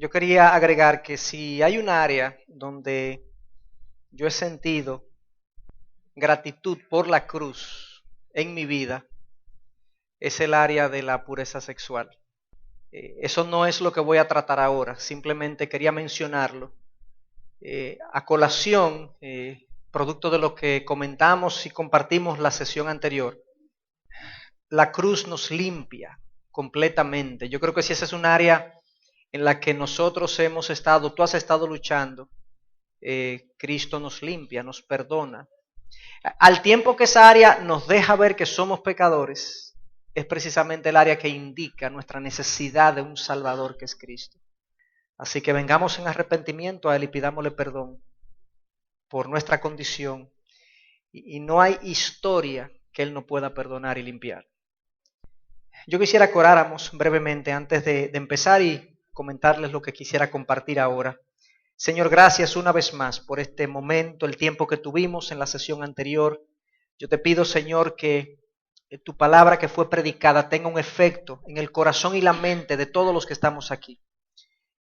Yo quería agregar que si hay un área donde yo he sentido gratitud por la cruz en mi vida, es el área de la pureza sexual. Eso no es lo que voy a tratar ahora, simplemente quería mencionarlo. A colación, producto de lo que comentamos y compartimos la sesión anterior, la cruz nos limpia completamente. Yo creo que si esa es un área en la que nosotros hemos estado, tú has estado luchando, Cristo nos limpia, nos perdona. Al tiempo que esa área nos deja ver que somos pecadores, es precisamente el área que indica nuestra necesidad de un Salvador que es Cristo. Así que vengamos en arrepentimiento a Él y pidámosle perdón por nuestra condición. Y no hay historia que Él no pueda perdonar y limpiar. Yo quisiera que oráramos brevemente antes de empezar y comentarles lo que quisiera compartir ahora. Señor, gracias una vez más por este momento, el tiempo que tuvimos en la sesión anterior. Yo te pido, Señor, que tu palabra que fue predicada tenga un efecto en el corazón y la mente de todos los que estamos aquí.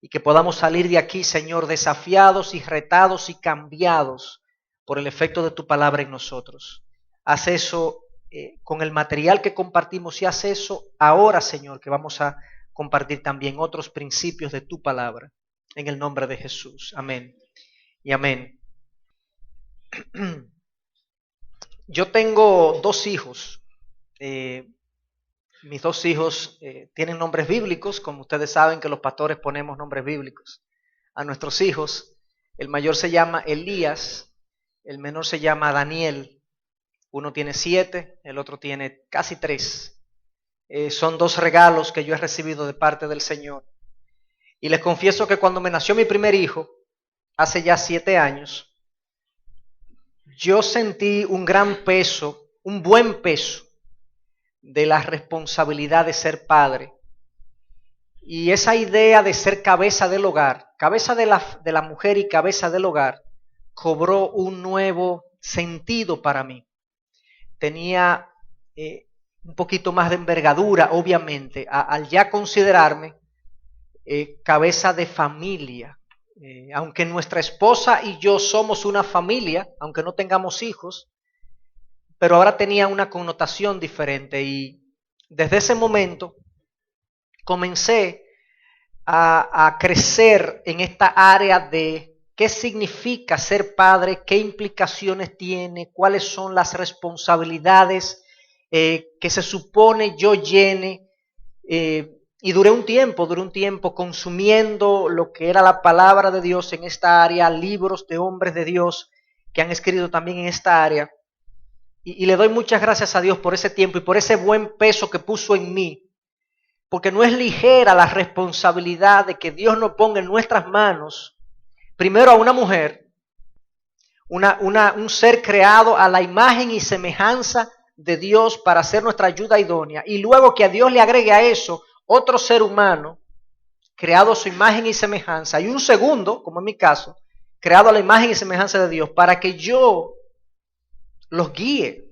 Y que podamos salir de aquí, Señor, desafiados y retados y cambiados por el efecto de tu palabra en nosotros. Haz eso con el material que compartimos y haz eso ahora, Señor, que vamos a compartir también otros principios de tu palabra. En el nombre de Jesús. Amén y amén. Yo tengo dos hijos. Mis dos hijos tienen nombres bíblicos. Como ustedes saben que los pastores ponemos nombres bíblicos a nuestros hijos. El mayor se llama Elías. El menor se llama Daniel. Uno tiene 7, el otro tiene casi 3. Son dos regalos que yo he recibido de parte del Señor. Y les confieso que cuando me nació mi primer hijo, hace ya 7 años, yo sentí un gran peso, un buen peso de la responsabilidad de ser padre. Y esa idea de ser cabeza del hogar, cabeza de la mujer y cabeza del hogar, cobró un nuevo sentido para mí. Tenía un poquito más de envergadura, obviamente, al ya considerarme cabeza de familia. Aunque nuestra esposa y yo somos una familia, aunque no tengamos hijos, pero ahora tenía una connotación diferente y desde ese momento comencé a crecer en esta área de qué significa ser padre, qué implicaciones tiene, cuáles son las responsabilidades que se supone yo llene. Y duré un tiempo consumiendo lo que era la palabra de Dios en esta área, libros de hombres de Dios que han escrito también en esta área. Y le doy muchas gracias a Dios por ese tiempo y por ese buen peso que puso en mí. Porque no es ligera la responsabilidad de que Dios nos ponga en nuestras manos, primero a una mujer, un ser creado a la imagen y semejanza de Dios para ser nuestra ayuda idónea. Y luego que a Dios le agregue a eso otro ser humano, creado a su imagen y semejanza, y un segundo, como en mi caso, creado a la imagen y semejanza de Dios, para que yo los guíe,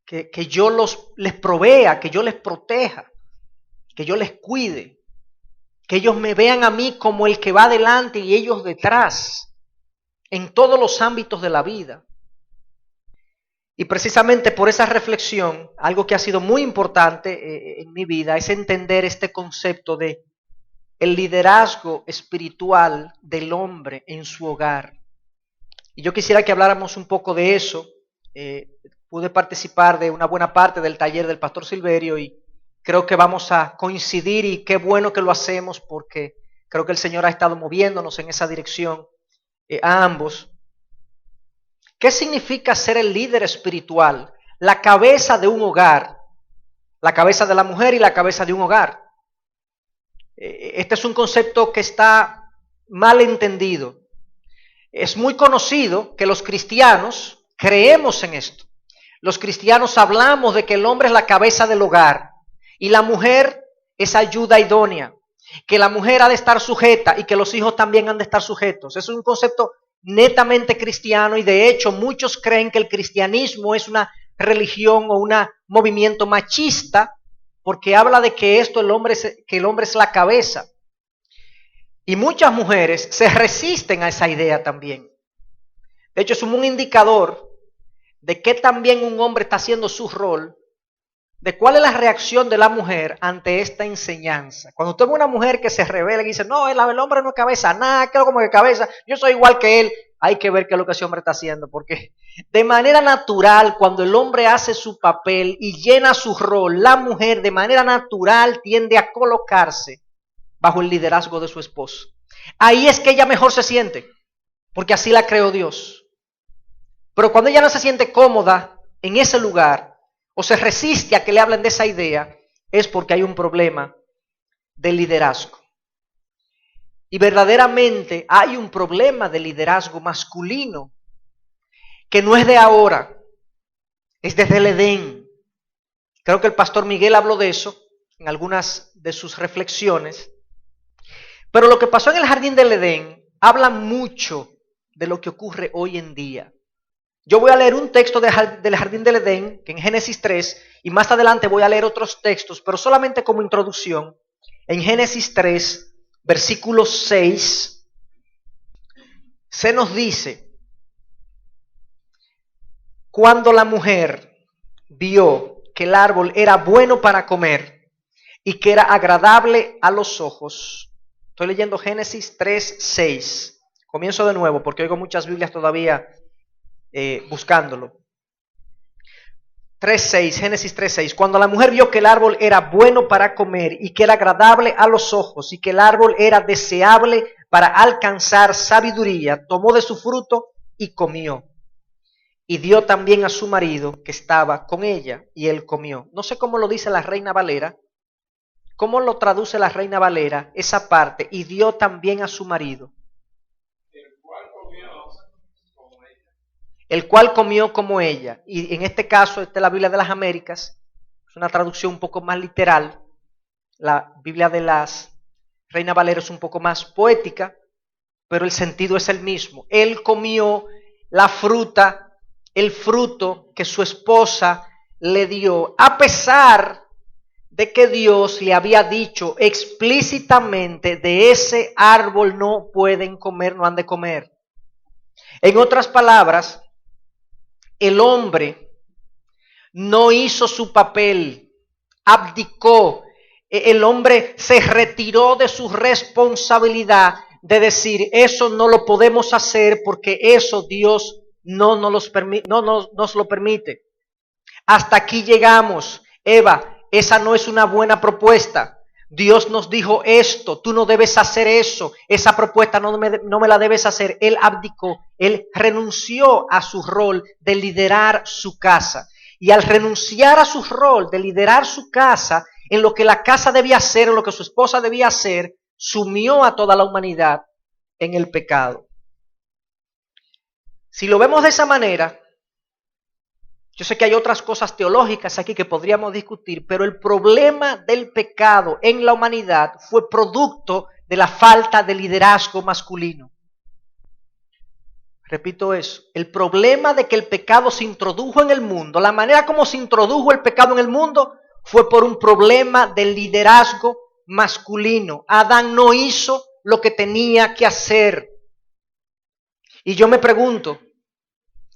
que yo les provea, que yo les proteja, que yo les cuide, que ellos me vean a mí como el que va adelante y ellos detrás, en todos los ámbitos de la vida. Y precisamente por esa reflexión, algo que ha sido muy importante en mi vida es entender este concepto de el liderazgo espiritual del hombre en su hogar. Y yo quisiera que habláramos un poco de eso. Pude participar de una buena parte del taller del Pastor Silverio y creo que vamos a coincidir y qué bueno que lo hacemos porque creo que el Señor ha estado moviéndonos en esa dirección a ambos. ¿Qué significa ser el líder espiritual? La cabeza de un hogar, la cabeza de la mujer y la cabeza de un hogar. Este es un concepto que está mal entendido. Es muy conocido que los cristianos creemos en esto. Los cristianos hablamos de que el hombre es la cabeza del hogar y la mujer es ayuda idónea, que la mujer ha de estar sujeta y que los hijos también han de estar sujetos. Es un concepto netamente cristiano y de hecho muchos creen que el cristianismo es una religión o un movimiento machista porque habla de que el hombre es la cabeza. Y muchas mujeres se resisten a esa idea también. De hecho, es un indicador de que también un hombre está haciendo su rol, de cuál es la reacción de la mujer ante esta enseñanza. Cuando usted ve una mujer que se revela y dice, no, el hombre no es cabeza, nada, creo como que cabeza, yo soy igual que él, hay que ver qué es lo que ese hombre está haciendo, porque de manera natural, cuando el hombre hace su papel y llena su rol, la mujer de manera natural tiende a colocarse bajo el liderazgo de su esposo. Ahí es que ella mejor se siente, porque así la creó Dios. Pero cuando ella no se siente cómoda en ese lugar, o se resiste a que le hablen de esa idea, es porque hay un problema de liderazgo. Y verdaderamente hay un problema de liderazgo masculino, que no es de ahora, es desde el Edén. Creo que el pastor Miguel habló de eso en algunas de sus reflexiones. Pero lo que pasó en el jardín del Edén habla mucho de lo que ocurre hoy en día. Yo voy a leer un texto del jardín del Edén, que en Génesis 3, y más adelante voy a leer otros textos, pero solamente como introducción. En Génesis 3, versículo 6, se nos dice, cuando la mujer vio que el árbol era bueno para comer y que era agradable a los ojos. Estoy leyendo Génesis 3, 6. Comienzo de nuevo porque oigo muchas Biblias todavía buscándolo. 3.6, Génesis 3.6. Cuando la mujer vio que el árbol era bueno para comer y que era agradable a los ojos y que el árbol era deseable para alcanzar sabiduría, tomó de su fruto y comió. Y dio también a su marido que estaba con ella y él comió. No sé cómo lo dice la Reina Valera. ¿Cómo lo traduce la Reina Valera esa parte? Y dio también a su marido. El cual comió como ella. Y en este caso, esta es la Biblia de las Américas, es una traducción un poco más literal. La Biblia de las Reina Valera es un poco más poética, pero el sentido es el mismo. Él comió la fruta, el fruto que su esposa le dio, a pesar de que Dios le había dicho explícitamente, de ese árbol no pueden comer, no han de comer. En otras palabras, el hombre no hizo su papel, abdicó, el hombre se retiró de su responsabilidad de decir, eso no lo podemos hacer porque eso Dios no nos lo permite. Hasta aquí llegamos, Eva, esa no es una buena propuesta. Dios nos dijo esto, tú no debes hacer eso, esa propuesta no me la debes hacer. Él abdicó, él renunció a su rol de liderar su casa. Y al renunciar a su rol de liderar su casa, en lo que la casa debía hacer, en lo que su esposa debía hacer, sumió a toda la humanidad en el pecado. Si lo vemos de esa manera, yo sé que hay otras cosas teológicas aquí que podríamos discutir, pero el problema del pecado en la humanidad fue producto de la falta de liderazgo masculino. Repito eso, el problema de que el pecado se introdujo en el mundo, la manera como se introdujo el pecado en el mundo fue por un problema del liderazgo masculino. Adán no hizo lo que tenía que hacer. Y yo me pregunto,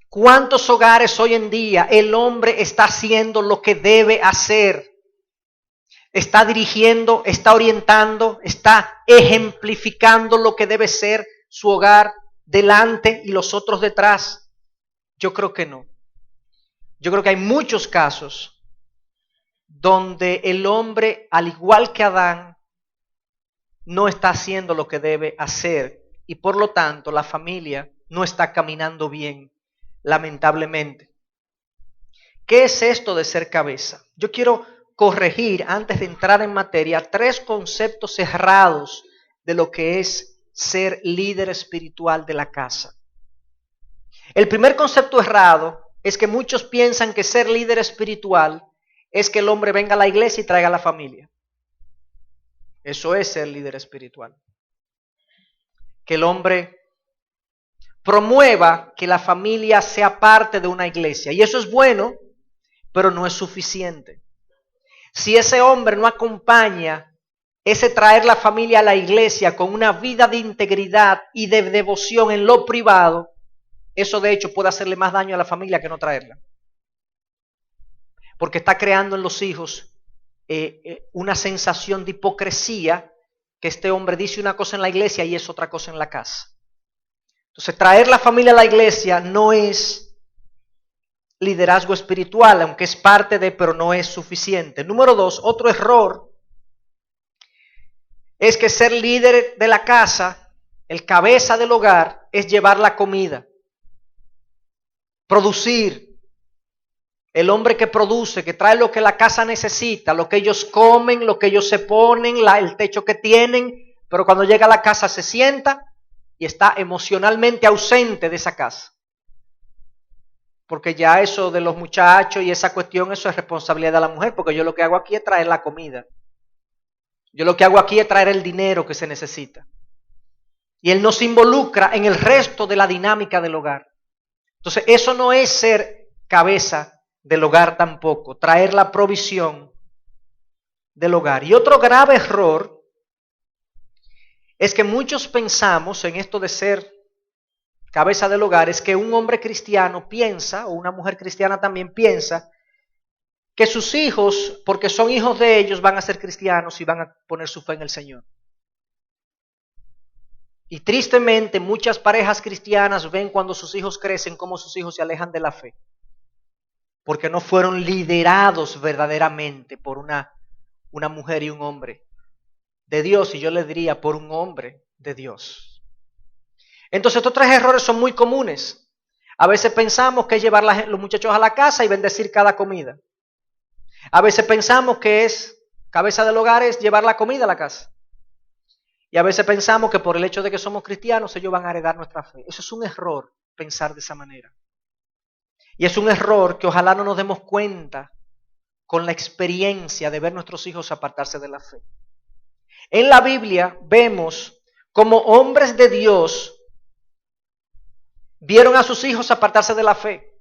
¿cuántos hogares hoy en día el hombre está haciendo lo que debe hacer? Está dirigiendo, está orientando, está ejemplificando lo que debe ser su hogar delante y los otros detrás. Yo creo que no. Yo creo que hay muchos casos donde el hombre, al igual que Adán, no está haciendo lo que debe hacer y por lo tanto la familia no está caminando bien. Lamentablemente. ¿Qué es esto de ser cabeza? Yo quiero corregir, antes de entrar en materia, 3 conceptos errados de lo que es ser líder espiritual de la casa. El primer concepto errado es que muchos piensan que ser líder espiritual es que el hombre venga a la iglesia y traiga a la familia. Eso es ser líder espiritual. Que el hombre promueva que la familia sea parte de una iglesia. Y eso es bueno, pero no es suficiente. Si ese hombre no acompaña ese traer la familia a la iglesia con una vida de integridad y de devoción en lo privado, eso de hecho puede hacerle más daño a la familia que no traerla. Porque está creando en los hijos una sensación de hipocresía, que este hombre dice una cosa en la iglesia y es otra cosa en la casa. Entonces, traer la familia a la iglesia no es liderazgo espiritual, aunque es parte de, pero no es suficiente. Número 2, otro error es que ser líder de la casa, el cabeza del hogar, es llevar la comida, producir. El hombre que produce, que trae lo que la casa necesita, lo que ellos comen, lo que ellos se ponen, el techo que tienen, pero cuando llega a la casa se sienta y está emocionalmente ausente de esa casa. Porque ya eso de los muchachos y esa cuestión, eso es responsabilidad de la mujer, porque yo lo que hago aquí es traer la comida. Yo lo que hago aquí es traer el dinero que se necesita. Y él no se involucra en el resto de la dinámica del hogar. Entonces, eso no es ser cabeza del hogar tampoco, traer la provisión del hogar. Y otro grave error es que muchos pensamos en esto de ser cabeza del hogar, es que un hombre cristiano piensa, o una mujer cristiana también piensa, que sus hijos, porque son hijos de ellos, van a ser cristianos y van a poner su fe en el Señor. Y tristemente muchas parejas cristianas ven cuando sus hijos crecen cómo sus hijos se alejan de la fe, porque no fueron liderados verdaderamente por una mujer y un hombre de Dios, y yo le diría por un hombre de Dios. Entonces estos tres errores son muy comunes. A veces pensamos que es llevar los muchachos a la casa y bendecir cada comida. A veces pensamos que es cabeza del hogar es llevar la comida a la casa. Y a veces pensamos que por el hecho de que somos cristianos ellos van a heredar nuestra fe. Eso es un error, pensar de esa manera. Y es un error que ojalá no nos demos cuenta con la experiencia de ver nuestros hijos apartarse de la fe. En la Biblia vemos como hombres de Dios vieron a sus hijos apartarse de la fe.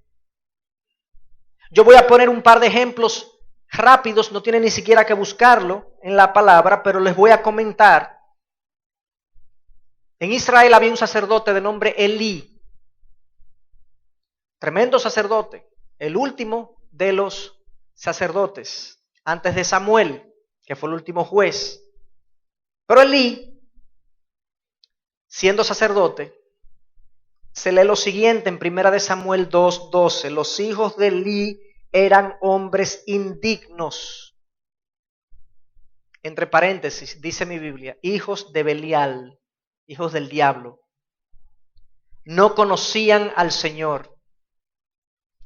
Yo voy a poner un par de ejemplos rápidos, no tienen ni siquiera que buscarlo en la palabra, pero les voy a comentar. En Israel había un sacerdote de nombre Elí, tremendo sacerdote, el último de los sacerdotes, antes de Samuel, que fue el último juez. Pero Elí, siendo sacerdote, se lee lo siguiente en 1 Samuel 2:12, los hijos de Elí eran hombres indignos. Entre paréntesis, dice mi Biblia, hijos de Belial, hijos del diablo. No conocían al Señor.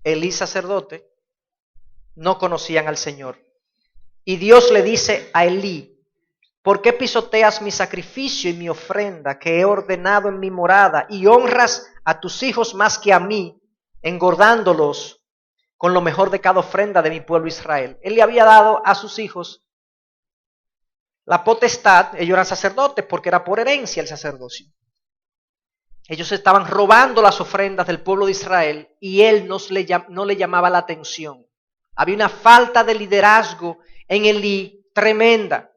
Elí, sacerdote, no conocían al Señor. Y Dios le dice a Elí, ¿por qué pisoteas mi sacrificio y mi ofrenda que he ordenado en mi morada y honras a tus hijos más que a mí, engordándolos con lo mejor de cada ofrenda de mi pueblo Israel? Él le había dado a sus hijos la potestad, ellos eran sacerdotes porque era por herencia el sacerdocio. Ellos estaban robando las ofrendas del pueblo de Israel y él no le llamaba la atención. Había una falta de liderazgo en Elí tremenda.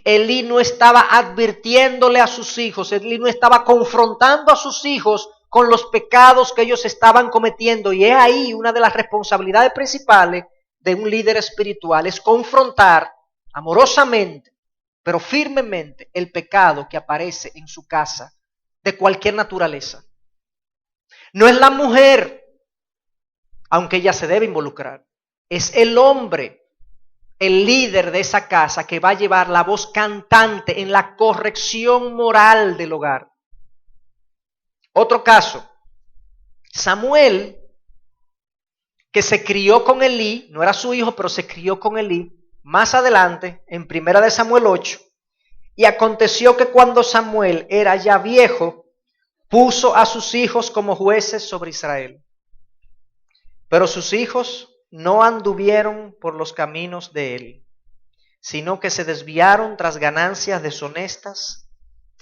Elí no estaba advirtiéndole a sus hijos, Elí no estaba confrontando a sus hijos con los pecados que ellos estaban cometiendo. Y es ahí una de las responsabilidades principales de un líder espiritual, es confrontar amorosamente, pero firmemente, el pecado que aparece en su casa, de cualquier naturaleza. No es la mujer, aunque ella se debe involucrar, es el hombre, el líder de esa casa, que va a llevar la voz cantante en la corrección moral del hogar. Otro caso, Samuel, que se crió con Elí, no era su hijo, pero se crió con Elí, más adelante, en 1 Samuel 8, y aconteció que cuando Samuel era ya viejo, puso a sus hijos como jueces sobre Israel. Pero sus hijos no anduvieron por los caminos de él, sino que se desviaron tras ganancias deshonestas,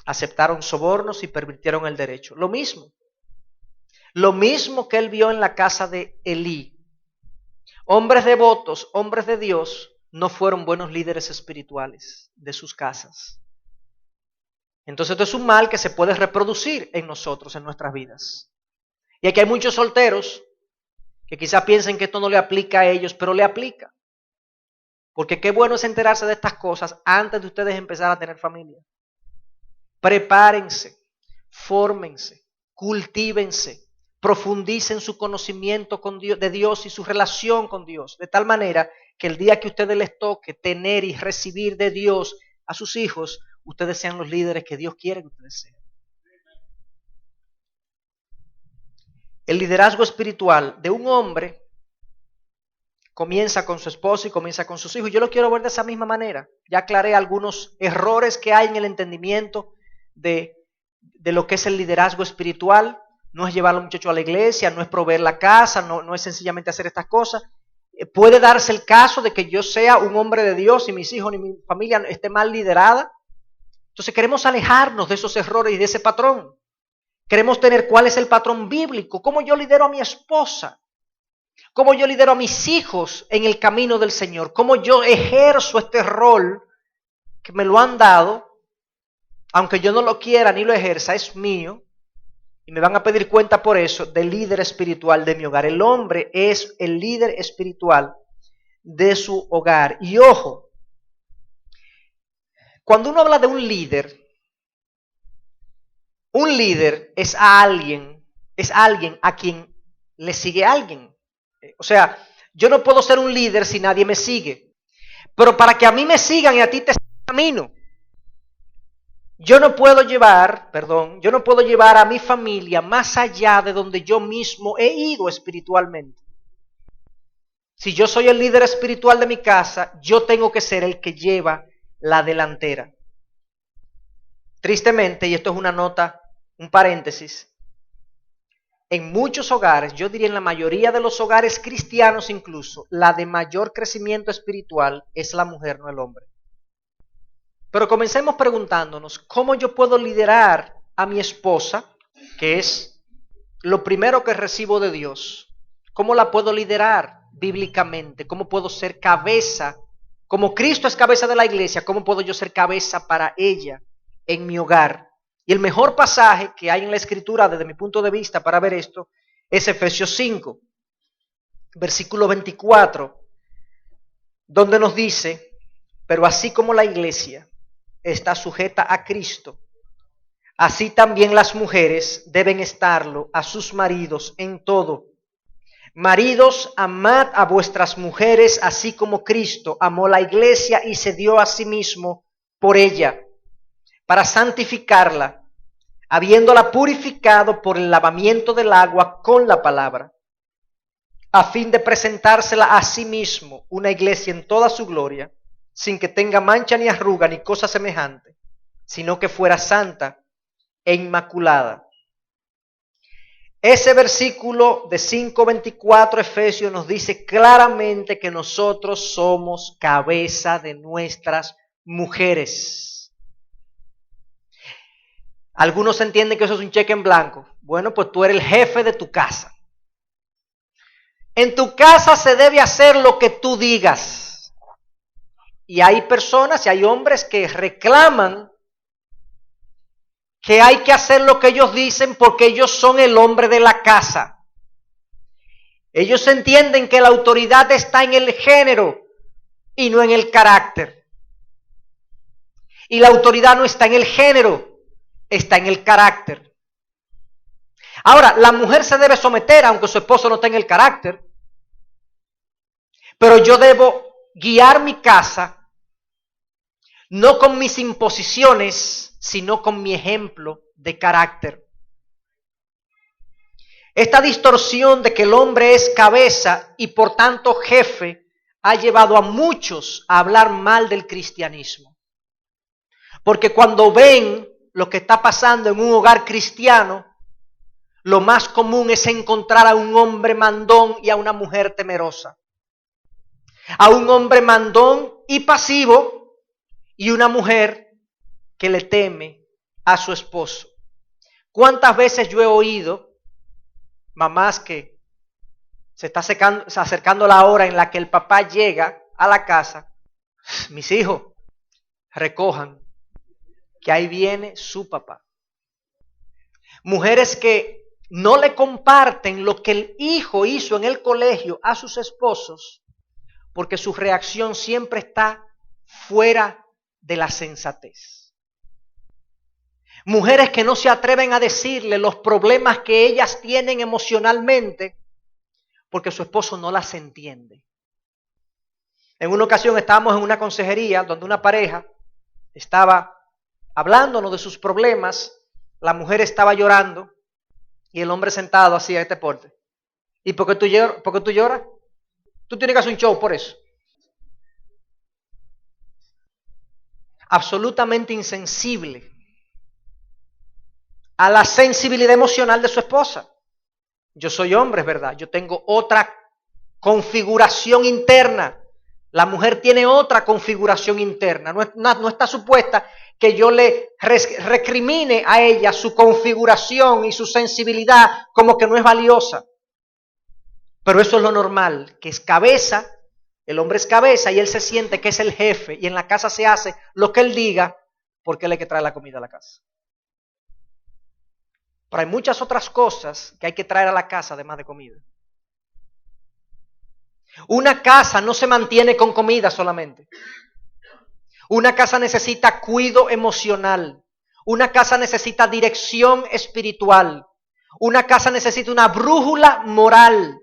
aceptaron sobornos y pervirtieron el derecho. Lo mismo que él vio en la casa de Elí. Hombres devotos, hombres de Dios, no fueron buenos líderes espirituales de sus casas. Entonces esto es un mal que se puede reproducir en nosotros, en nuestras vidas. Y aquí hay muchos solteros que quizás piensen que esto no le aplica a ellos, pero le aplica. Porque qué bueno es enterarse de estas cosas antes de ustedes empezar a tener familia. Prepárense, fórmense, cultívense, profundicen su conocimiento de Dios y su relación con Dios, de tal manera que el día que a ustedes les toque tener y recibir de Dios a sus hijos, ustedes sean los líderes que Dios quiere que ustedes sean. El liderazgo espiritual de un hombre comienza con su esposo y comienza con sus hijos. Yo lo quiero ver de esa misma manera. Ya aclaré algunos errores que hay en el entendimiento de lo que es el liderazgo espiritual. No es llevar a los muchachos a la iglesia, no es proveer la casa, no es sencillamente hacer estas cosas. Puede darse el caso de que yo sea un hombre de Dios y mis hijos ni mi familia esté mal liderada. Entonces queremos alejarnos de esos errores y de ese patrón. Queremos tener cuál es el patrón bíblico, cómo yo lidero a mi esposa, cómo yo lidero a mis hijos en el camino del Señor, cómo yo ejerzo este rol que me lo han dado, aunque yo no lo quiera ni lo ejerza, es mío, y me van a pedir cuenta por eso del líder espiritual de mi hogar. El hombre es el líder espiritual de su hogar. Y ojo, cuando uno habla de un líder es alguien a quien le sigue alguien. O sea, yo no puedo ser un líder si nadie me sigue. Pero para que a mí me sigan y a ti te sigan camino, yo no puedo llevar a mi familia más allá de donde yo mismo he ido espiritualmente. Si yo soy el líder espiritual de mi casa, yo tengo que ser el que lleva la delantera. Tristemente, y esto es una nota, un paréntesis, en muchos hogares, yo diría en la mayoría de los hogares cristianos incluso, la de mayor crecimiento espiritual es la mujer, no el hombre. Pero comencemos preguntándonos, ¿cómo yo puedo liderar a mi esposa, que es lo primero que recibo de Dios? ¿Cómo la puedo liderar bíblicamente? ¿Cómo puedo ser cabeza? Como Cristo es cabeza de la iglesia, ¿cómo puedo yo ser cabeza para ella en mi hogar? Y el mejor pasaje que hay en la Escritura, desde mi punto de vista, para ver esto, es Efesios 5, versículo 24, donde nos dice, pero así como la iglesia está sujeta a Cristo, así también las mujeres deben estarlo a sus maridos en todo. Maridos, amad a vuestras mujeres, así como Cristo amó la iglesia y se dio a sí mismo por ella, para santificarla, habiéndola purificado por el lavamiento del agua con la palabra, a fin de presentársela a sí mismo, una iglesia en toda su gloria, sin que tenga mancha ni arruga ni cosa semejante, sino que fuera santa e inmaculada. Ese versículo de 5:24 Efesios nos dice claramente que nosotros somos cabeza de nuestras mujeres. Algunos entienden que eso es un cheque en blanco. Bueno, pues tú eres el jefe de tu casa. En tu casa se debe hacer lo que tú digas. Y hay personas y hay hombres que reclaman que hay que hacer lo que ellos dicen porque ellos son el hombre de la casa. Ellos entienden que la autoridad está en el género y no en el carácter. Y la autoridad no está en el género, está en el carácter. Ahora, la mujer se debe someter aunque su esposo no tenga el carácter. Pero yo debo guiar mi casa no con mis imposiciones, sino con mi ejemplo de carácter. Esta distorsión de que el hombre es cabeza y por tanto jefe ha llevado a muchos a hablar mal del cristianismo. Porque cuando ven lo que está pasando en un hogar cristiano, lo más común es encontrar a un hombre mandón y a una mujer temerosa. A un hombre mandón y pasivo y una mujer que le teme a su esposo. ¿Cuántas veces yo he oído mamás que se está acercando la hora en la que el papá llega a la casa Mis hijos, recojan, que ahí viene su papá. Mujeres que no le comparten lo que el hijo hizo en el colegio a sus esposos, porque su reacción siempre está fuera de la sensatez. Mujeres que no se atreven a decirle los problemas que ellas tienen emocionalmente, porque su esposo no las entiende. En una ocasión estábamos en una consejería donde una pareja estaba hablándonos de sus problemas, la mujer estaba llorando y el hombre sentado hacía este porte. ¿Y por qué tú lloras? Tú tienes que hacer un show por eso. Absolutamente insensible a la sensibilidad emocional de su esposa. Yo soy hombre, es verdad, yo tengo otra configuración interna. La mujer tiene otra configuración interna. No está supuesta que yo le recrimine a ella su configuración y su sensibilidad como que no es valiosa. Pero eso es lo normal, que es cabeza, el hombre es cabeza y él se siente que es el jefe y en la casa se hace lo que él diga porque él es el que trae la comida a la casa. Pero hay muchas otras cosas que hay que traer a la casa además de comida. Una casa no se mantiene con comida solamente. Una casa necesita cuidado emocional. Una casa necesita dirección espiritual. Una casa necesita una brújula moral.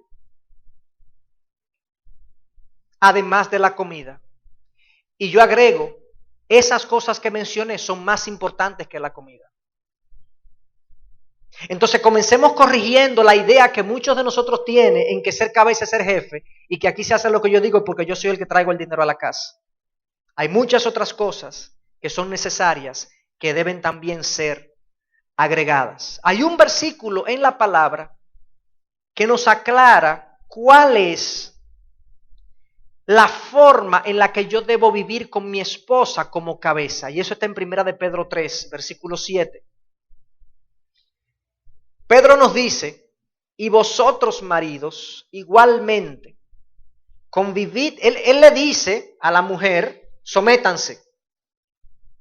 Además de la comida. Y yo agrego, esas cosas que mencioné son más importantes que la comida. Entonces comencemos corrigiendo la idea que muchos de nosotros tienen en que ser cabeza es ser jefe y que aquí se hace lo que yo digo porque yo soy el que traigo el dinero a la casa. Hay muchas otras cosas que son necesarias que deben también ser agregadas. Hay un versículo en la palabra que nos aclara cuál es la forma en la que yo debo vivir con mi esposa como cabeza. Y eso está en 1 de Pedro 3, versículo 7. Pedro nos dice, y vosotros maridos igualmente, convivid, él le dice a la mujer, sométanse,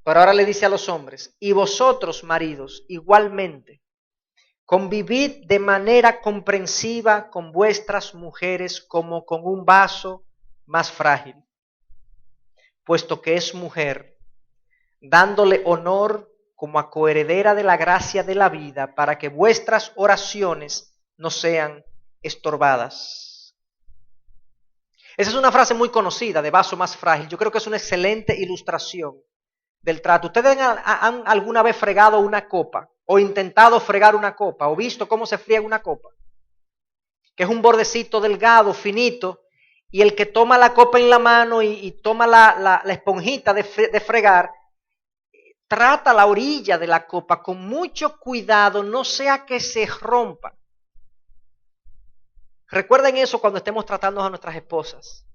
pero ahora le dice a los hombres, y vosotros maridos igualmente, convivid de manera comprensiva con vuestras mujeres como con un vaso más frágil, puesto que es mujer, dándole honor como a coheredera de la gracia de la vida, para que vuestras oraciones no sean estorbadas. Esa es una frase muy conocida, de vaso más frágil. Yo creo que es una excelente ilustración del trato. ¿Ustedes han alguna vez fregado una copa? ¿O intentado fregar una copa? ¿O visto cómo se friega una copa? Que es un bordecito delgado, finito, y el que toma la copa en la mano y toma la esponjita de fregar, trata la orilla de la copa con mucho cuidado, no sea que se rompa. Recuerden eso cuando estemos tratando a nuestras esposas.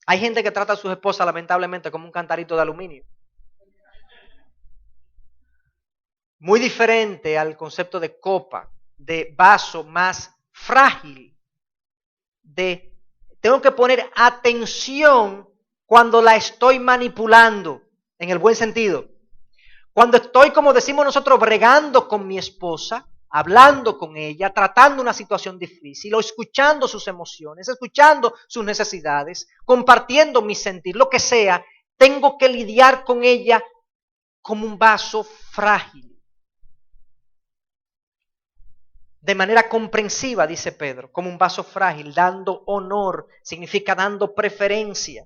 Hay gente que trata a sus esposas lamentablemente como un cantarito de aluminio. Muy diferente al concepto de copa, de vaso más frágil. Tengo que poner atención cuando la estoy manipulando. En el buen sentido. Cuando estoy, como decimos nosotros, bregando con mi esposa, hablando con ella, tratando una situación difícil, o escuchando sus emociones, escuchando sus necesidades, compartiendo mi sentir, lo que sea, tengo que lidiar con ella como un vaso frágil. De manera comprensiva, dice Pedro, como un vaso frágil, dando honor, significa dando preferencia.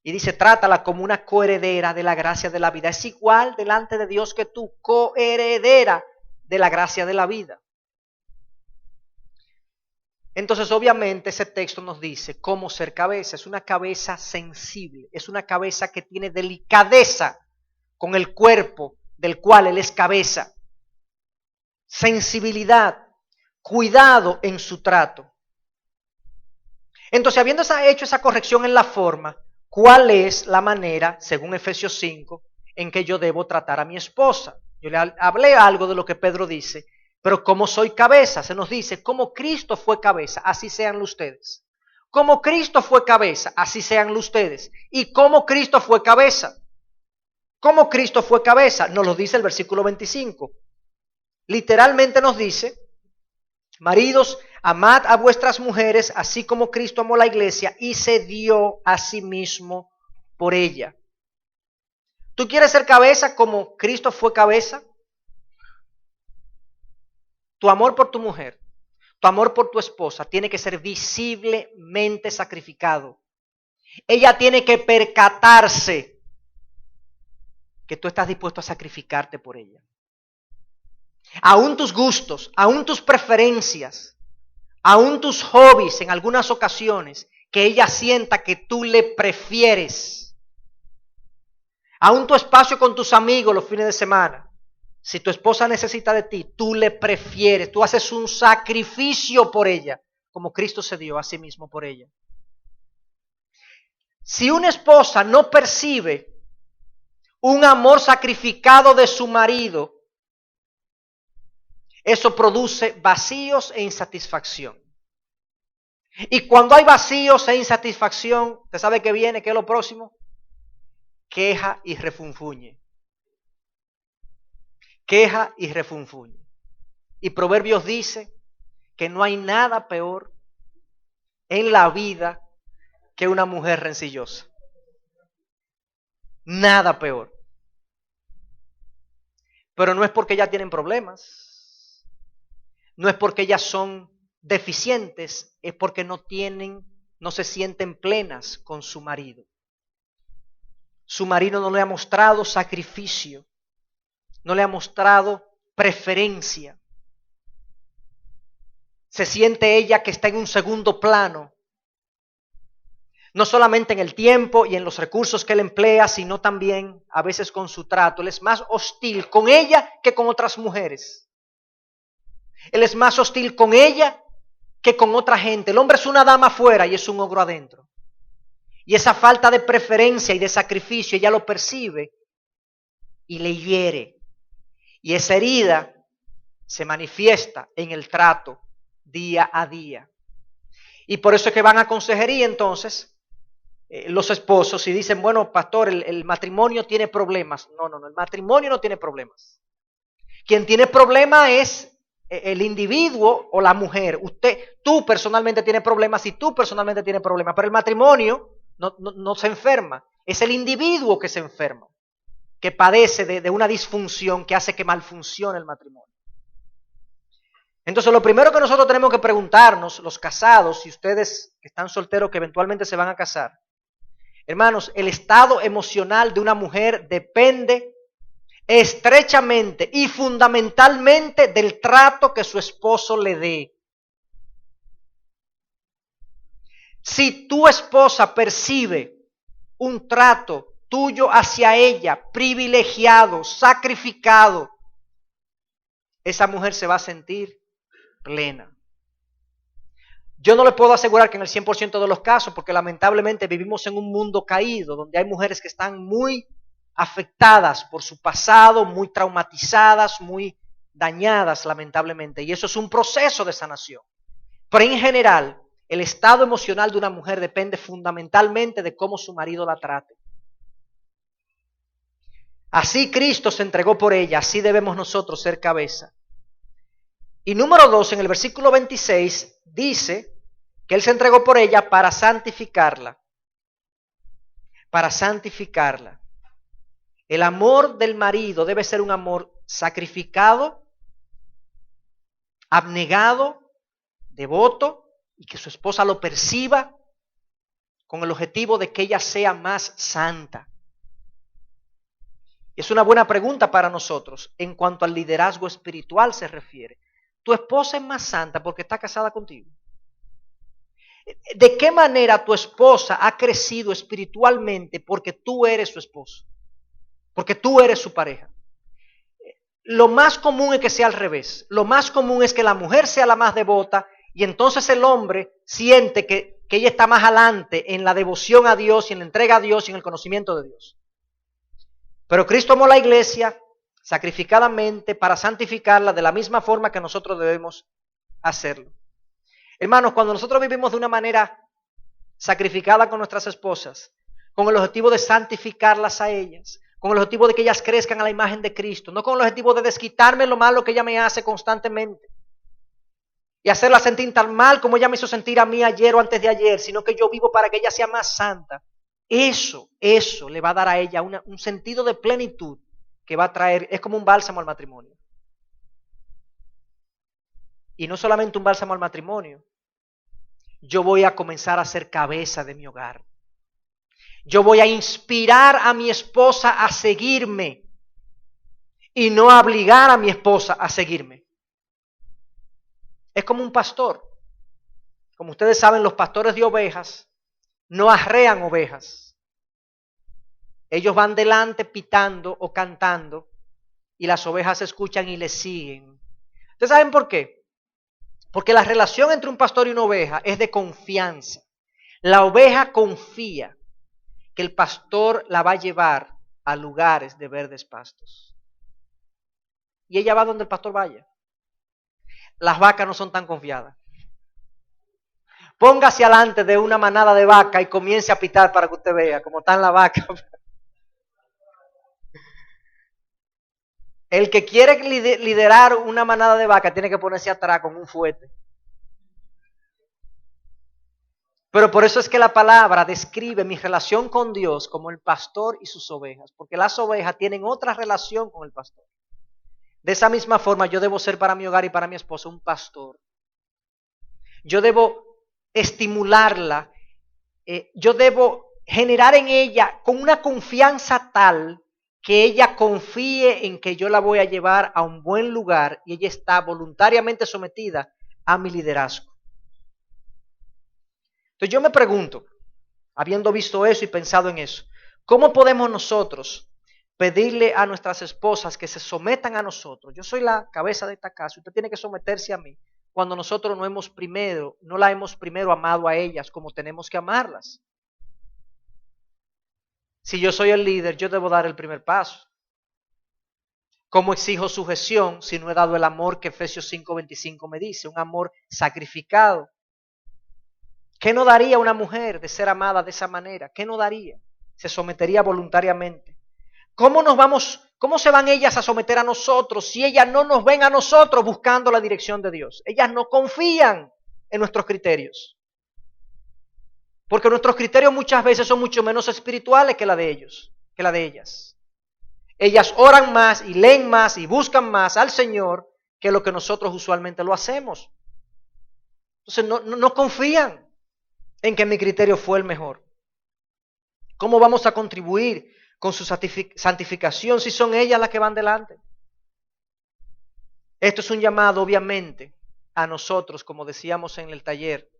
Y dice, trátala como una coheredera de la gracia de la vida. Es igual delante de Dios que tú, coheredera de la gracia de la vida. Entonces, obviamente, ese texto nos dice cómo ser cabeza. Es una cabeza sensible, es una cabeza que tiene delicadeza con el cuerpo del cual él es cabeza. Sensibilidad, cuidado en su trato. Entonces, habiendo hecho esa corrección en la forma, ¿cuál es la manera, según Efesios 5, en que yo debo tratar a mi esposa? Yo le hablé algo de lo que Pedro dice, pero como soy cabeza, se nos dice, como Cristo fue cabeza, así sean ustedes. como Cristo fue cabeza, así seanlo ustedes. ¿Y cómo Cristo fue cabeza? ¿Cómo Cristo fue cabeza? Nos lo dice el versículo 25. Literalmente nos dice, maridos, amad a vuestras mujeres, así como Cristo amó la iglesia y se dio a sí mismo por ella. ¿Tú quieres ser cabeza como Cristo fue cabeza? Tu amor por tu mujer, tu amor por tu esposa tiene que ser visiblemente sacrificado. Ella tiene que percatarse que tú estás dispuesto a sacrificarte por ella. Aún tus gustos, aún tus preferencias, aún tus hobbies en algunas ocasiones, que ella sienta que tú le prefieres. Aún tu espacio con tus amigos los fines de semana. Si tu esposa necesita de ti, tú le prefieres, tú haces un sacrificio por ella, como Cristo se dio a sí mismo por ella. Si una esposa no percibe un amor sacrificado de su marido, eso produce vacíos e insatisfacción. Y cuando hay vacíos e insatisfacción, ¿usted sabe qué viene? ¿Qué es lo próximo? Queja y refunfuñe. Queja y refunfuñe. Y Proverbios dice que no hay nada peor en la vida que una mujer rencillosa. Nada peor. Pero no es porque ellas tienen problemas, no es porque ellas son deficientes, es porque no se sienten plenas con su marido. Su marido no le ha mostrado sacrificio, no le ha mostrado preferencia. Se siente ella que está en un segundo plano. No solamente en el tiempo y en los recursos que él emplea, sino también a veces con su trato. Él es más hostil con ella que con otras mujeres. Él es más hostil con ella que con otra gente. El hombre es una dama afuera y es un ogro adentro. Y esa falta de preferencia y de sacrificio, ella lo percibe y le hiere. Y esa herida se manifiesta en el trato día a día. Y por eso es que van a consejería entonces los esposos y dicen, bueno, pastor, el matrimonio tiene problemas. No, el matrimonio no tiene problemas. Quien tiene problema es el individuo o la mujer. Tú personalmente tienes problemas y tú personalmente tienes problemas, pero el matrimonio no se enferma. Es el individuo que se enferma, que padece de una disfunción que hace que malfuncione el matrimonio. Entonces, lo primero que nosotros tenemos que preguntarnos, los casados y ustedes que están solteros que eventualmente se van a casar, hermanos, el estado emocional de una mujer depende estrechamente y fundamentalmente del trato que su esposo le dé. Si tu esposa percibe un trato tuyo hacia ella privilegiado, sacrificado, esa mujer se va a sentir plena. Yo no le puedo asegurar que en el 100% de los casos, porque lamentablemente vivimos en un mundo caído, donde hay mujeres que están muy afectadas por su pasado, muy traumatizadas, muy dañadas lamentablemente, y eso es un proceso de sanación. Pero en general, el estado emocional de una mujer depende fundamentalmente de cómo su marido la trate. Así Cristo se entregó por ella, así debemos nosotros ser cabeza. Y número 2, en el versículo 26, dice que Él se entregó por ella para santificarla. Para santificarla. El amor del marido debe ser un amor sacrificado, abnegado, devoto, y que su esposa lo perciba con el objetivo de que ella sea más santa. Es una buena pregunta para nosotros en cuanto al liderazgo espiritual se refiere. ¿Tu esposa es más santa porque está casada contigo? ¿De qué manera tu esposa ha crecido espiritualmente porque tú eres su esposo? Porque tú eres su pareja. Lo más común es que sea al revés. Lo más común es que la mujer sea la más devota y entonces el hombre siente que ella está más adelante en la devoción a Dios y en la entrega a Dios y en el conocimiento de Dios. Pero Cristo amó la iglesia sacrificadamente para santificarla de la misma forma que nosotros debemos hacerlo. Hermanos, cuando nosotros vivimos de una manera sacrificada con nuestras esposas, con el objetivo de santificarlas a ellas, con el objetivo de que ellas crezcan a la imagen de Cristo, no con el objetivo de desquitarme lo malo que ella me hace constantemente y hacerla sentir tan mal como ella me hizo sentir a mí ayer o antes de ayer, sino que yo vivo para que ella sea más santa. Eso le va a dar a ella un sentido de plenitud que va a traer, es como un bálsamo al matrimonio. Y no solamente un bálsamo al matrimonio, yo voy a comenzar a ser cabeza de mi hogar. Yo voy a inspirar a mi esposa a seguirme y no a obligar a mi esposa a seguirme. Es como un pastor. Como ustedes saben, los pastores de ovejas no arrean ovejas. Ellos van delante pitando o cantando y las ovejas escuchan y les siguen. ¿Ustedes saben por qué? Porque la relación entre un pastor y una oveja es de confianza. La oveja confía que el pastor la va a llevar a lugares de verdes pastos. Y ella va donde el pastor vaya. Las vacas no son tan confiadas. Póngase alante de una manada de vacas y comience a pitar para que usted vea cómo están las vacas. El que quiere liderar una manada de vacas tiene que ponerse atrás con un fuete. Pero por eso es que la palabra describe mi relación con Dios como el pastor y sus ovejas, porque las ovejas tienen otra relación con el pastor. De esa misma forma yo debo ser para mi hogar y para mi esposa un pastor. Yo debo estimularla, yo debo generar en ella con una confianza tal que ella confíe en que yo la voy a llevar a un buen lugar y ella está voluntariamente sometida a mi liderazgo. Entonces yo me pregunto, habiendo visto eso y pensado en eso, ¿cómo podemos nosotros pedirle a nuestras esposas que se sometan a nosotros? Yo soy la cabeza de esta casa, usted tiene que someterse a mí, cuando nosotros no la hemos primero amado a ellas como tenemos que amarlas. Si yo soy el líder, yo debo dar el primer paso. ¿Cómo exijo sujeción si no he dado el amor que Efesios 5:25 me dice? Un amor sacrificado. ¿Qué no daría una mujer de ser amada de esa manera? ¿Qué no daría? Se sometería voluntariamente. ¿Cómo se van ellas a someter a nosotros si ellas no nos ven a nosotros buscando la dirección de Dios? Ellas no confían en nuestros criterios. Porque nuestros criterios muchas veces son mucho menos espirituales que la de ellos, que la de ellas. Ellas oran más y leen más y buscan más al Señor que lo que nosotros usualmente lo hacemos. Entonces no confían en que mi criterio fue el mejor. ¿Cómo vamos a contribuir con su santificación si son ellas las que van delante? Esto es un llamado, obviamente, a nosotros, como decíamos en el taller,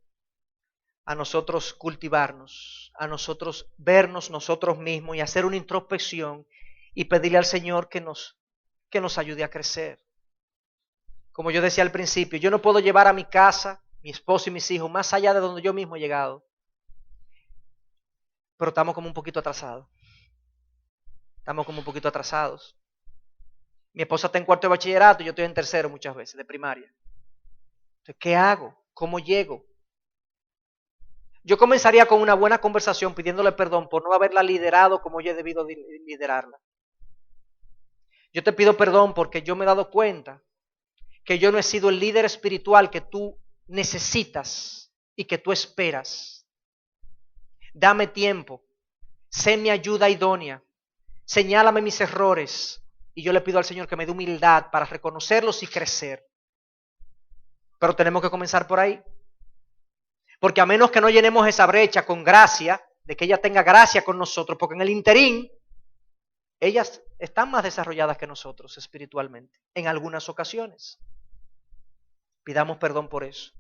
a nosotros cultivarnos, a nosotros vernos nosotros mismos y hacer una introspección y pedirle al Señor que nos ayude a crecer. Como yo decía al principio, yo no puedo llevar a mi casa, mi esposo y mis hijos más allá de donde yo mismo he llegado. Pero estamos como un poquito atrasados. Mi esposa está en cuarto de bachillerato y yo estoy en tercero muchas veces, de primaria. Entonces, ¿qué hago? ¿Cómo llego? Yo comenzaría con una buena conversación pidiéndole perdón por no haberla liderado como yo he debido liderarla. Yo te pido perdón porque yo me he dado cuenta que yo no he sido el líder espiritual que tú necesitas y que tú esperas. Dame tiempo, sé mi ayuda idónea, señálame mis errores y yo le pido al Señor que me dé humildad para reconocerlos y crecer. Pero tenemos que comenzar por ahí. Porque a menos que no llenemos esa brecha con gracia, de que ella tenga gracia con nosotros, porque en el interín, ellas están más desarrolladas que nosotros espiritualmente, en algunas ocasiones. Pidamos perdón por eso.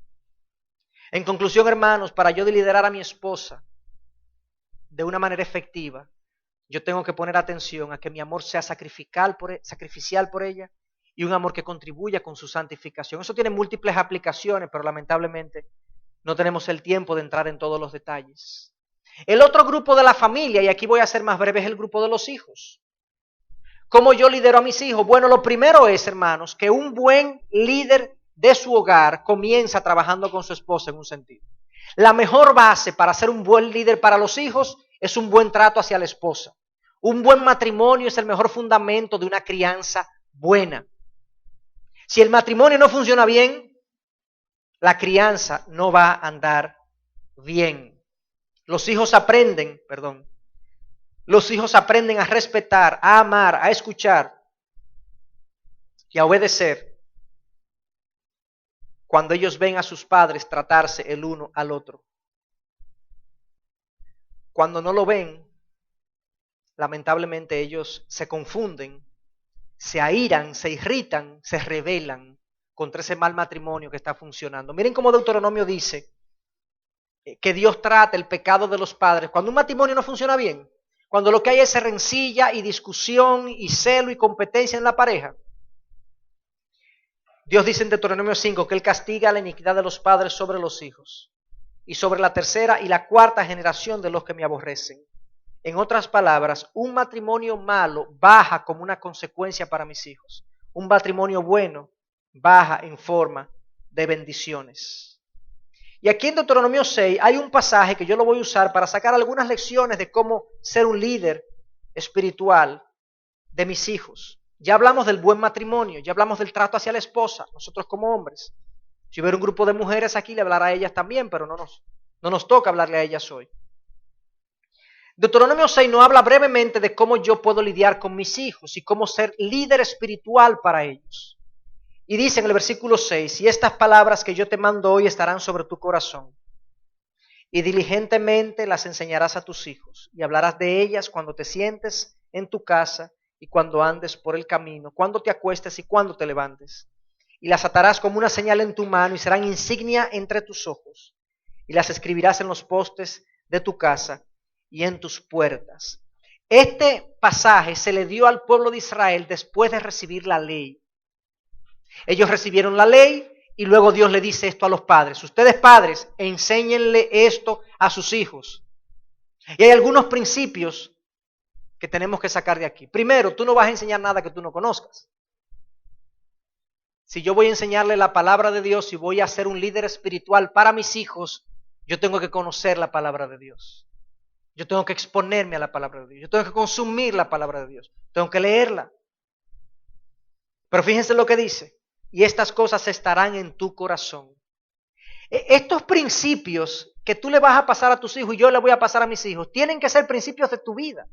En conclusión, hermanos, para yo liderar a mi esposa de una manera efectiva, yo tengo que poner atención a que mi amor sea sacrificial por ella y un amor que contribuya con su santificación. Eso tiene múltiples aplicaciones, pero lamentablemente no tenemos el tiempo de entrar en todos los detalles. El otro grupo de la familia, y aquí voy a ser más breve, es el grupo de los hijos. ¿Cómo yo lidero a mis hijos? Bueno, lo primero es, hermanos, que un buen líder de su hogar comienza trabajando con su esposa en un sentido. La mejor base para ser un buen líder para los hijos es un buen trato hacia la esposa. Un buen matrimonio es el mejor fundamento de una crianza buena. Si el matrimonio no funciona bien, la crianza no va a andar bien. Los hijos aprenden a respetar, a amar, a escuchar y a obedecer cuando ellos ven a sus padres tratarse el uno al otro. Cuando no lo ven, lamentablemente ellos se confunden, se airan, se irritan, se rebelan contra ese mal matrimonio que está funcionando. Miren cómo Deuteronomio dice que Dios trata el pecado de los padres. Cuando un matrimonio no funciona bien, cuando lo que hay es rencilla y discusión y celo y competencia en la pareja, Dios dice en Deuteronomio 5 que Él castiga la iniquidad de los padres sobre los hijos y sobre la tercera y la cuarta generación de los que me aborrecen. En otras palabras, un matrimonio malo baja como una consecuencia para mis hijos. Un matrimonio bueno baja en forma de bendiciones. Y aquí en Deuteronomio 6 hay un pasaje que yo lo voy a usar para sacar algunas lecciones de cómo ser un líder espiritual de mis hijos. Ya hablamos del buen matrimonio, ya hablamos del trato hacia la esposa, nosotros como hombres. Si hubiera un grupo de mujeres aquí, le hablará a ellas también, pero no nos toca hablarle a ellas hoy. Deuteronomio 6 nos habla brevemente de cómo yo puedo lidiar con mis hijos y cómo ser líder espiritual para ellos. Y dice en el versículo 6, y estas palabras que yo te mando hoy estarán sobre tu corazón, y diligentemente las enseñarás a tus hijos, y hablarás de ellas cuando te sientes en tu casa y cuando andes por el camino, cuando te acuestes y cuando te levantes. Y las atarás como una señal en tu mano y serán insignia entre tus ojos, y las escribirás en los postes de tu casa y en tus puertas. Este pasaje se le dio al pueblo de Israel después de recibir la ley. Ellos recibieron la ley y luego Dios le dice esto a los padres. Ustedes padres, enséñenle esto a sus hijos. Y hay algunos principios que tenemos que sacar de aquí. Primero, tú no vas a enseñar nada que tú no conozcas. Si yo voy a enseñarle la palabra de Dios y voy a ser un líder espiritual para mis hijos, yo tengo que conocer la palabra de Dios. Yo tengo que exponerme a la palabra de Dios. Yo tengo que consumir la palabra de Dios. Tengo que leerla. Pero fíjense lo que dice. Y estas cosas estarán en tu corazón. Estos principios que tú le vas a pasar a tus hijos y yo le voy a pasar a mis hijos, tienen que ser principios de tu vida.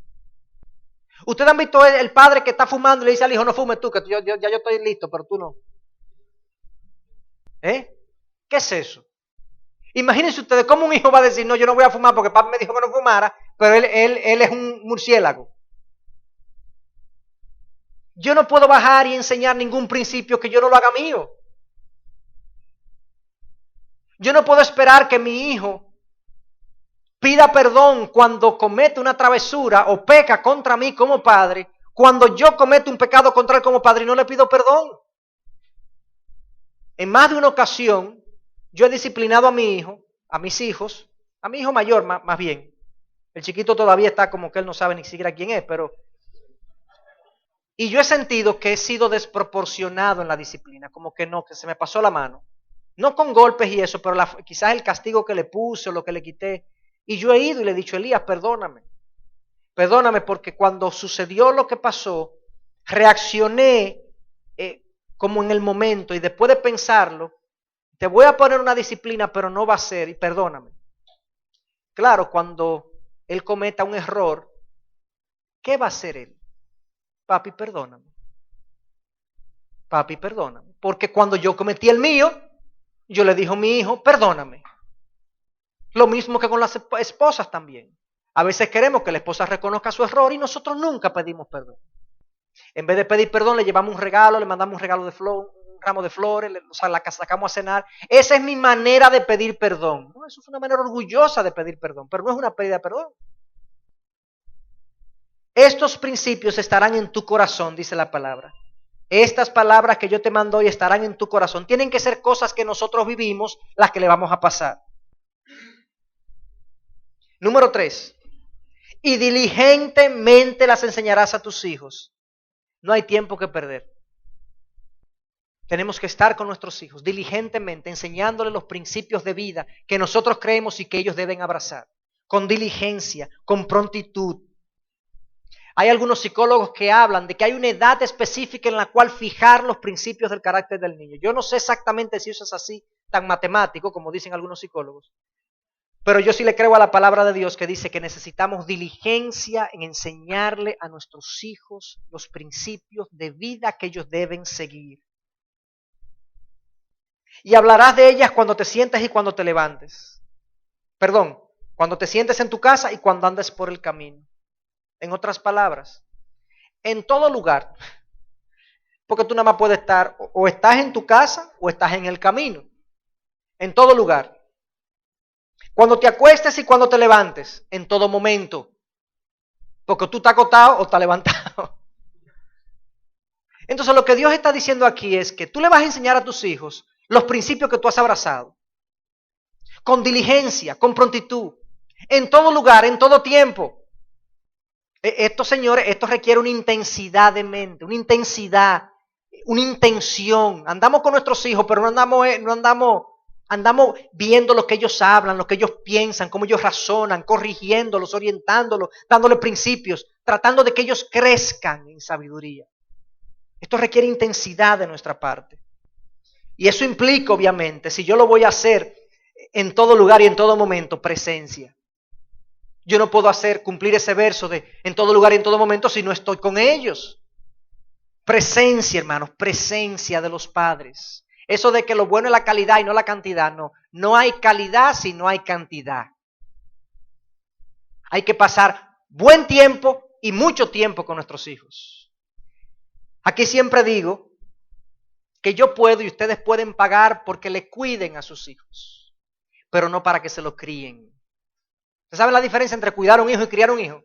Ustedes han visto el padre que está fumando y le dice al hijo, no fumes tú, que ya yo estoy listo, pero tú no. ¿Qué es eso? Imagínense ustedes cómo un hijo va a decir, no, yo no voy a fumar porque papá me dijo que no fumara, pero él es un murciélago. Yo no puedo bajar y enseñar ningún principio que yo no lo haga mío. Yo no puedo esperar que mi hijo pida perdón cuando comete una travesura o peca contra mí como padre, cuando yo cometo un pecado contra él como padre y no le pido perdón. En más de una ocasión, yo he disciplinado a mi hijo, a mis hijos, a mi hijo mayor más bien. El chiquito todavía está como que él no sabe ni siquiera quién es, pero... Y yo he sentido que he sido desproporcionado en la disciplina, como que no, que se me pasó la mano. No con golpes y eso, pero quizás el castigo que le puse o lo que le quité. Y yo he ido y le he dicho, Elías, perdóname. Perdóname porque cuando sucedió lo que pasó, reaccioné como en el momento y después de pensarlo, te voy a poner una disciplina, pero no va a ser, y perdóname. Claro, cuando él cometa un error, ¿qué va a hacer él? Papi, perdóname. Papi, perdóname. Porque cuando yo cometí el mío, yo le dije a mi hijo, perdóname. Lo mismo que con las esposas también. A veces queremos que la esposa reconozca su error y nosotros nunca pedimos perdón. En vez de pedir perdón, le llevamos un regalo, le mandamos un regalo de flor, un ramo de flores, la sacamos a cenar. Esa es mi manera de pedir perdón. No, eso es una manera orgullosa de pedir perdón, pero no es una pérdida de perdón. Estos principios estarán en tu corazón, dice la palabra. Estas palabras que yo te mando hoy estarán en tu corazón. Tienen que ser cosas que nosotros vivimos, las que le vamos a pasar. Número 3. Y diligentemente las enseñarás a tus hijos. No hay tiempo que perder. Tenemos que estar con nuestros hijos diligentemente, enseñándoles los principios de vida que nosotros creemos y que ellos deben abrazar, con diligencia, con prontitud. Hay algunos psicólogos que hablan de que hay una edad específica en la cual fijar los principios del carácter del niño. Yo no sé exactamente si eso es así, tan matemático como dicen algunos psicólogos, pero yo sí le creo a la palabra de Dios que dice que necesitamos diligencia en enseñarle a nuestros hijos los principios de vida que ellos deben seguir. Y hablarás de ellas cuando te sientes y cuando te levantes. Perdón, cuando te sientes en tu casa y cuando andes por el camino. En otras palabras, en todo lugar. Porque tú nada más puedes estar, o estás en tu casa o estás en el camino. En todo lugar. Cuando te acuestes y cuando te levantes. En todo momento. Porque tú estás acostado o estás levantado. Entonces lo que Dios está diciendo aquí es que tú le vas a enseñar a tus hijos los principios que tú has abrazado. Con diligencia, con prontitud. En todo lugar, en todo tiempo. Esto, señores, esto requiere una intensidad de mente, una intensidad, una intención. Andamos con nuestros hijos, pero andamos viendo lo que ellos hablan, lo que ellos piensan, cómo ellos razonan, corrigiéndolos, orientándolos, dándoles principios, tratando de que ellos crezcan en sabiduría. Esto requiere intensidad de nuestra parte. Y eso implica, obviamente, si yo lo voy a hacer en todo lugar y en todo momento, presencia. Yo no puedo cumplir ese verso de en todo lugar y en todo momento si no estoy con ellos. Presencia, hermanos, presencia de los padres. Eso de que lo bueno es la calidad y no la cantidad, no. No hay calidad si no hay cantidad. Hay que pasar buen tiempo y mucho tiempo con nuestros hijos. Aquí siempre digo que yo puedo y ustedes pueden pagar porque le cuiden a sus hijos, pero no para que se los críen. ¿Ustedes saben la diferencia entre cuidar a un hijo y criar a un hijo?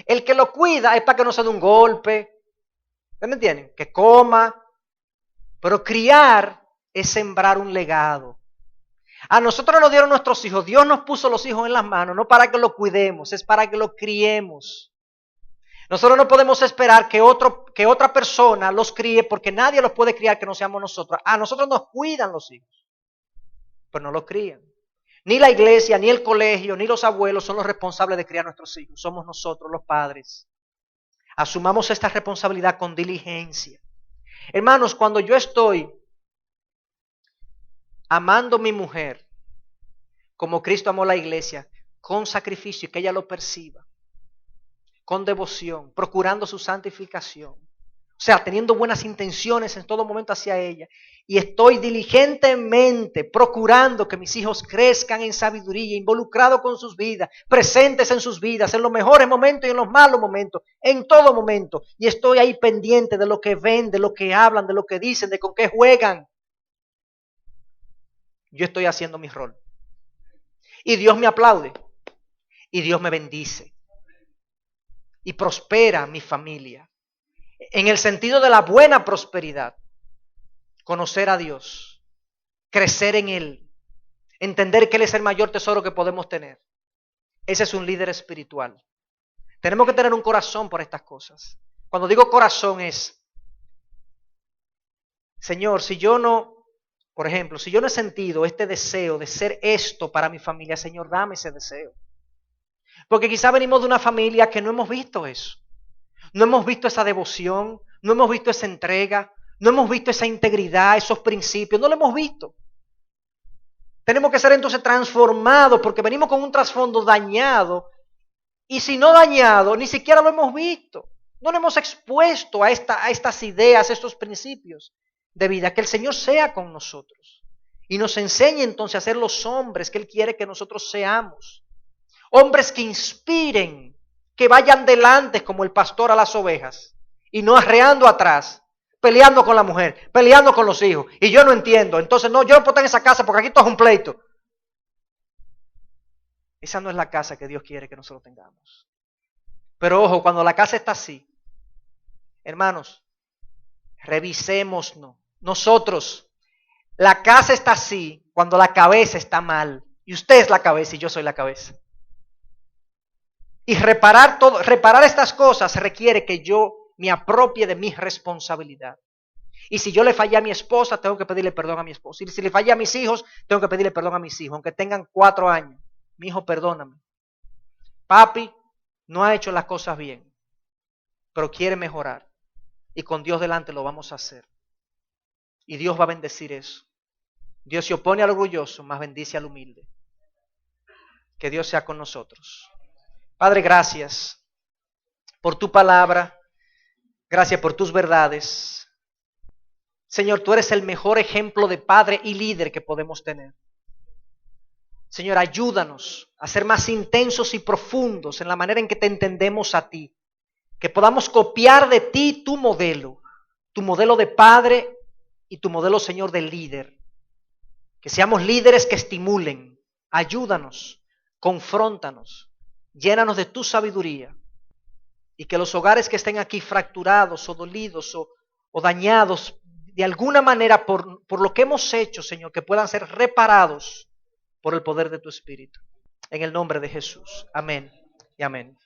El que lo cuida es para que no se dé un golpe. ¿Ustedes me entienden? Que coma. Pero criar es sembrar un legado. A nosotros nos dieron nuestros hijos. Dios nos puso los hijos en las manos, no para que los cuidemos, es para que los criemos. Nosotros no podemos esperar que otra persona los críe porque nadie los puede criar que no seamos nosotros. A nosotros nos cuidan los hijos, pero no los crían. Ni la iglesia, ni el colegio, ni los abuelos son los responsables de criar a nuestros hijos. Somos nosotros los padres. Asumamos esta responsabilidad con diligencia. Hermanos, cuando yo estoy amando a mi mujer como Cristo amó a la iglesia, con sacrificio y que ella lo perciba, con devoción, procurando su santificación, o sea, teniendo buenas intenciones en todo momento hacia ella, y estoy diligentemente procurando que mis hijos crezcan en sabiduría, involucrados con sus vidas, presentes en sus vidas, en los mejores momentos y en los malos momentos, en todo momento. Y estoy ahí pendiente de lo que ven, de lo que hablan, de lo que dicen, de con qué juegan. Yo estoy haciendo mi rol. Y Dios me aplaude. Y Dios me bendice. Y prospera mi familia. En el sentido de la buena prosperidad. Conocer a Dios, crecer en Él, entender que Él es el mayor tesoro que podemos tener. Ese es un líder espiritual. Tenemos que tener un corazón por estas cosas. Cuando digo corazón es, Señor, si yo no, por ejemplo, si yo no he sentido este deseo de ser esto para mi familia, Señor, dame ese deseo. Porque quizá venimos de una familia que no hemos visto eso. No hemos visto esa devoción, no hemos visto esa entrega. No hemos visto esa integridad, esos principios, no lo hemos visto. Tenemos que ser entonces transformados porque venimos con un trasfondo dañado y si no dañado, ni siquiera lo hemos visto. No lo hemos expuesto a estas ideas, a estos principios de vida. Que el Señor sea con nosotros y nos enseñe entonces a ser los hombres que Él quiere que nosotros seamos. Hombres que inspiren, que vayan delante como el pastor a las ovejas y no arreando atrás. Peleando con la mujer, peleando con los hijos. Y yo no entiendo. Entonces, no, yo no puedo estar en esa casa porque aquí todo es un pleito. Esa no es la casa que Dios quiere que nosotros tengamos. Pero ojo, cuando la casa está así, hermanos, revisémonos. Nosotros, la casa está así cuando la cabeza está mal. Y usted es la cabeza y yo soy la cabeza. Y reparar estas cosas requiere que yo me apropie de mi responsabilidad. Y si yo le fallé a mi esposa, tengo que pedirle perdón a mi esposa. Y si le fallé a mis hijos, tengo que pedirle perdón a mis hijos, aunque tengan 4 años. Mi hijo, perdóname. Papi no ha hecho las cosas bien, pero quiere mejorar. Y con Dios delante lo vamos a hacer. Y Dios va a bendecir eso. Dios se opone al orgulloso, mas bendice al humilde. Que Dios sea con nosotros. Padre, gracias por tu palabra. Gracias por tus verdades. Señor, tú eres el mejor ejemplo de padre y líder que podemos tener. Señor, ayúdanos a ser más intensos y profundos en la manera en que te entendemos a ti. Que podamos copiar de ti tu modelo de padre y tu modelo, Señor, de líder. Que seamos líderes que estimulen. Ayúdanos, confróntanos, llénanos de tu sabiduría. Y que los hogares que estén aquí fracturados o dolidos o dañados de alguna manera por lo que hemos hecho, Señor, que puedan ser reparados por el poder de tu Espíritu. En el nombre de Jesús. Amén y amén.